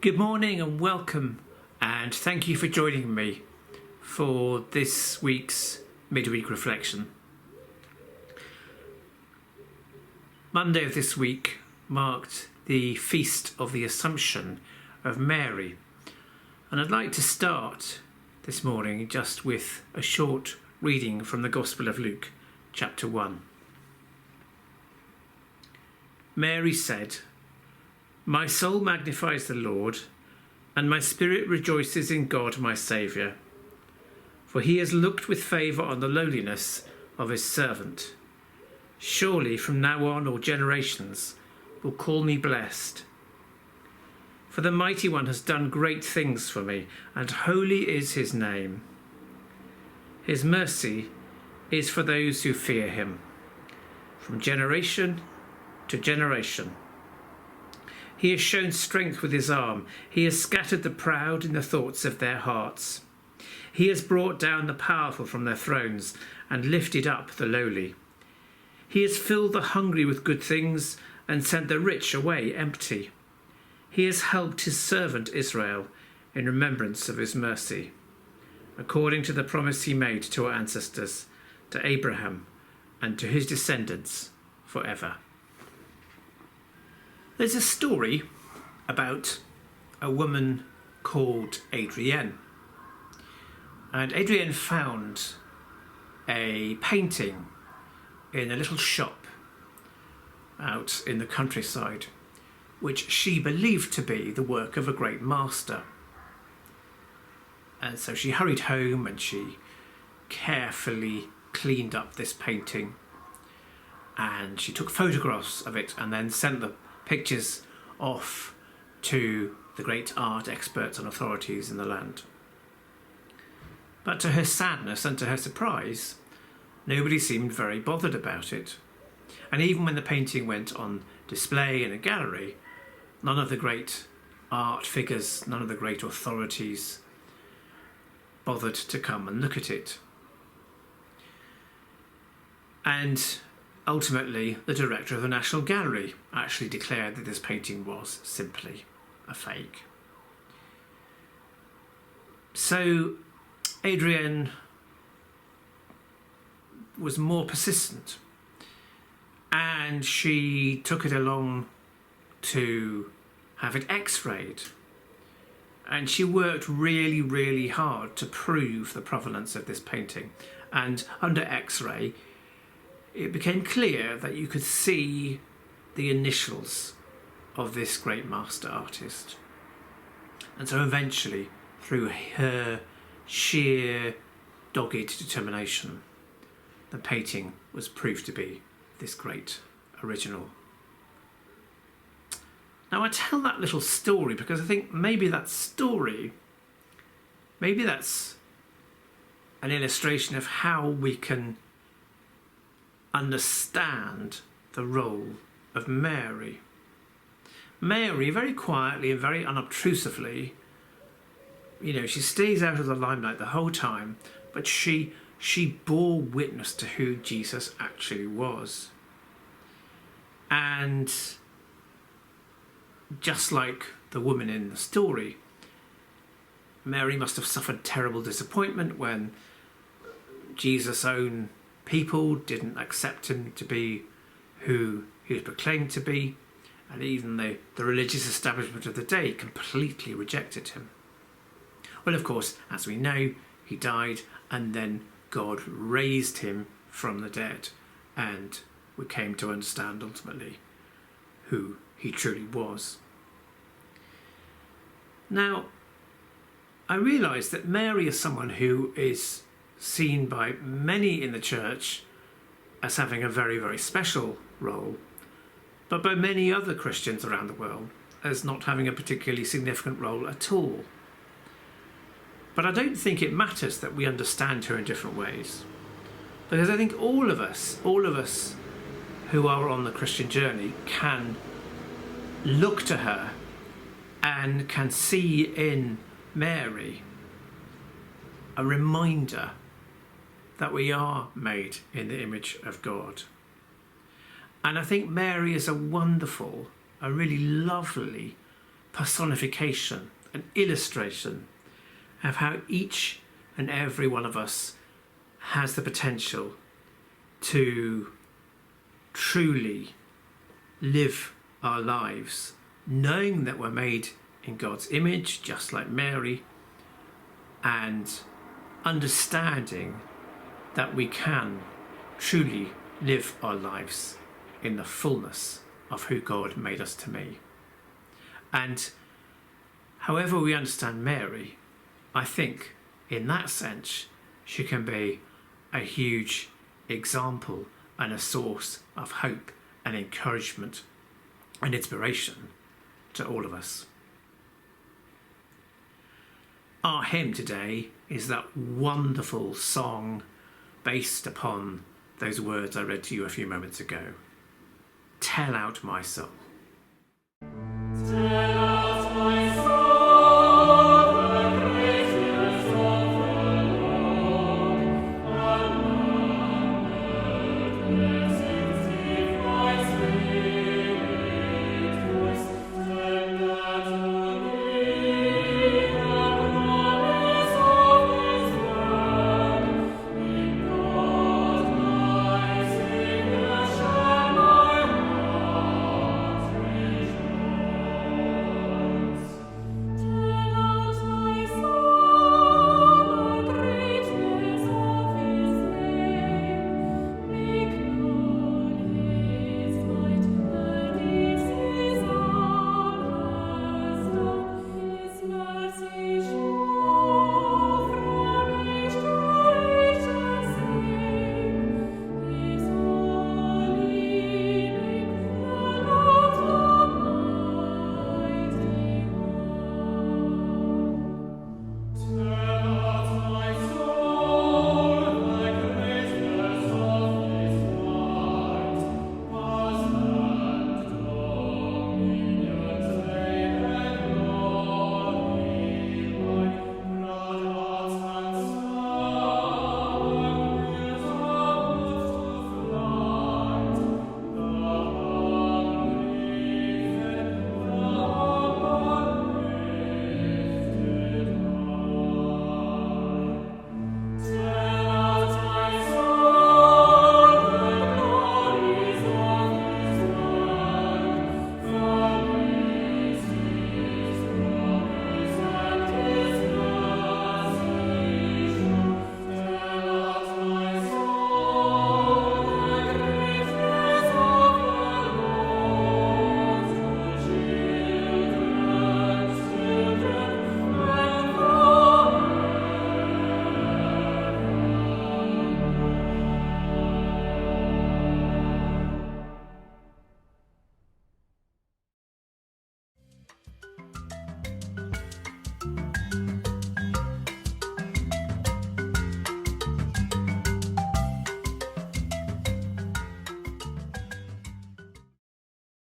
Good morning and welcome, and thank you for joining me for this week's midweek reflection. Monday of this week marked the Feast of the Assumption of Mary, and I'd like to start this morning just with a short reading from the Gospel of Luke, chapter 1. Mary said, "My soul magnifies the Lord, and my spirit rejoices in God my Saviour, for he has looked with favour on the lowliness of his servant. Surely from now on all generations will call me blessed. For the Mighty One has done great things for me, and holy is his name. His mercy is for those who fear him, from generation to generation. He has shown strength with his arm. He has scattered the proud in the thoughts of their hearts. He has brought down the powerful from their thrones and lifted up the lowly. He has filled the hungry with good things and sent the rich away empty. He has helped his servant Israel in remembrance of his mercy, according to the promise he made to our ancestors, to Abraham and to his descendants forever." There's a story about a woman called Adrienne. And Adrienne found a painting in a little shop out in the countryside, which she believed to be the work of a great master. And so she hurried home and she carefully cleaned up this painting, and she took photographs of it and then sent the pictures off to the great art experts and authorities in the land. But to her sadness and to her surprise, nobody seemed very bothered about it. And even when the painting went on display in a gallery, none of the great art figures, none of the great authorities bothered to come and look at it. And ultimately, the director of the National Gallery actually declared that this painting was simply a fake. So Adrienne was more persistent, and she took it along to have it x-rayed. And she worked really, really hard to prove the provenance of this painting. And under x-ray, it became clear that you could see the initials of this great master artist. And so eventually, through her sheer dogged determination, the painting was proved to be this great original. Now, I tell that little story because I think maybe that's an illustration of how we can understand the role of Mary. Mary, very quietly and very unobtrusively, she stays out of the limelight the whole time, but she bore witness to who Jesus actually was. And just like the woman in the story, Mary must have suffered terrible disappointment when Jesus' own people didn't accept him to be who he was proclaimed to be, and even the religious establishment of the day completely rejected him. Well, of course, as we know, he died, and then God raised him from the dead, and we came to understand ultimately who he truly was. Now, I realise that Mary is someone who is seen by many in the church as having a very, very special role, but by many other Christians around the world as not having a particularly significant role at all. But I don't think it matters that we understand her in different ways, because I think all of us who are on the Christian journey can look to her and can see in Mary a reminder that we are made in the image of God. And I think Mary is a wonderful, a really lovely personification, an illustration of how each and every one of us has the potential to truly live our lives knowing that we're made in God's image, just like Mary, and understanding that we can truly live our lives in the fullness of who God made us to be. And however we understand Mary, I think in that sense she can be a huge example and a source of hope and encouragement and inspiration to all of us. Our hymn today is that wonderful song based upon those words I read to you a few moments ago. Tell out my soul.